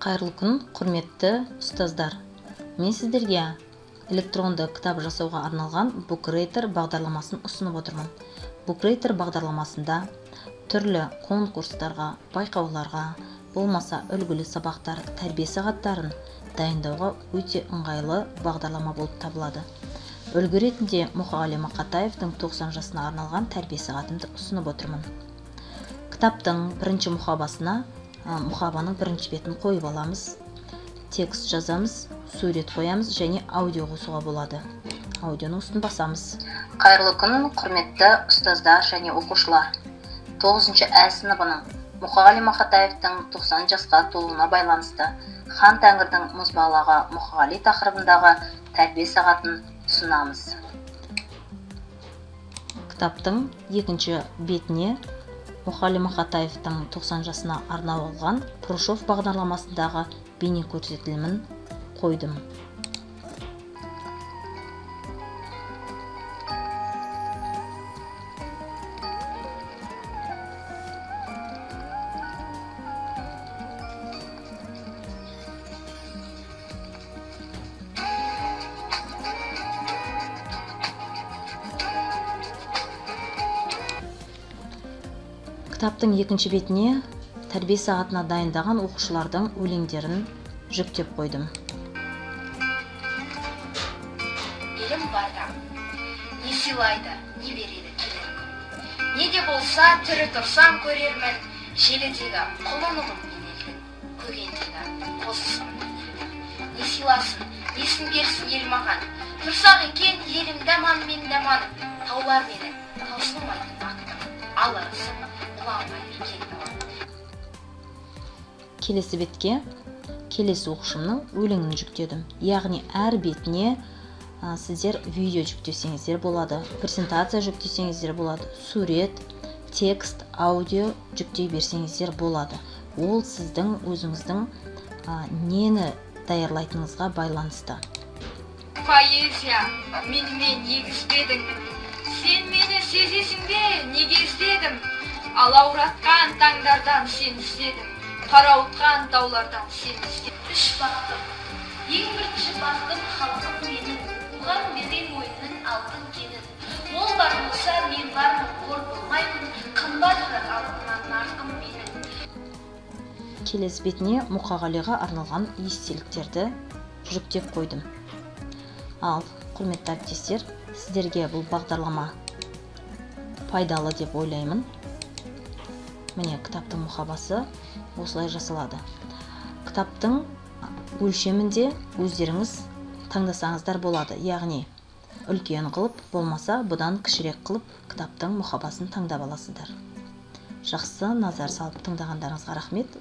Қайырлы күн, құрметті ұстаздар. Мен сіздерге электронды кітап жасауға арналған Bookreader бағдарламасын ұсынып отырмын. Bookreader бағдарламасында түрлі конкурстарға, байқауларға, болмаса үлгілі сабақтар, тәрбие сағаттарын дайындауға өте ыңғайлы бағдарлама болып табылады. Үлгі ретінде Мұқағали Мақатаевтың 90 жасына арналған тәрбие сағатымды ұсынып отырмын. Кітаптың бірінші мұқабасына мұқабаның бірінші бетін қойып аламыз, текст жазамыз, сурет қоямыз және аудио қосуға болады. Аудионың үстін басамыз. Қайырлы күн, құрметті ұстаздар және оқушылар. 9-шы Ә сыныбының Мұқағали Мақатаевтың 90 жасқа толуына байланысты Хан Тәңірдің мұзбалағы Мұқағали тақырыбындағы тәрбие сағатын ұсынамыз. Кітаптың екінші бетіне Мұқағали Мақатаевтың 90 жасына арналған Хрущев бағдарламасындағы бейне көрсетілімін қойдым. Кітаптың екінші бетіне тәрбие сағатына дайындаған оқушылардың өлеңдерін жүктеп қойдым. Елім барда, не сыйлайды, не береді келер күн. Не де болса тірі тұрсам көрермін, желідегі құлынығым мен елдің, көгендегі қозысын. Не сыйласын, несін берсін ел маған, тұрсақ екен елім дәман мен дәман, таулар менің таусылмайтын бақытым, аларысың. Келесі бетке келесі оқушымның өлеңін жүктедім. Яғни әр бетіне сіздер видео жүктесеңіздер болады, презентация жүктесеңіздер болады, сурет, текст, аудио жүктей берсеңіздер болады. Ол сіздің өзіңіздің нені даярлайтыныңызға байланысты. Поэзия, менімен егізбедің, сен мені сезесің бе, неге іздедім? Алауратқан таңдардан сен іздедім, қарауытқан таулардан сен іздедім. Үш бақтым, ең бірінші бақтым халқым менің, оған берген ойының алтын кенін. Ол бар болса мен бармын, қор болмаймын, қымбат жар алтыннан нарқым менің. Келесі бетіне Мұқағалиға арналған естеліктерді жүктеп қойдым. Ал, құрметті әріптестер, сіздерге бұл бағдарлама пайдалы деп ойлаймын. Міне, кітаптың мұқабасы осылай жасалады. Кітаптың өлшемінде өздеріңіз таңдасаңыздар болады. Яғни, үлкен қылып, болмаса бұдан кішірек қылып, кітаптың мұқабасын таңдап аласыздар. Жақсы назар салып тыңдағандарыңызға рахмет.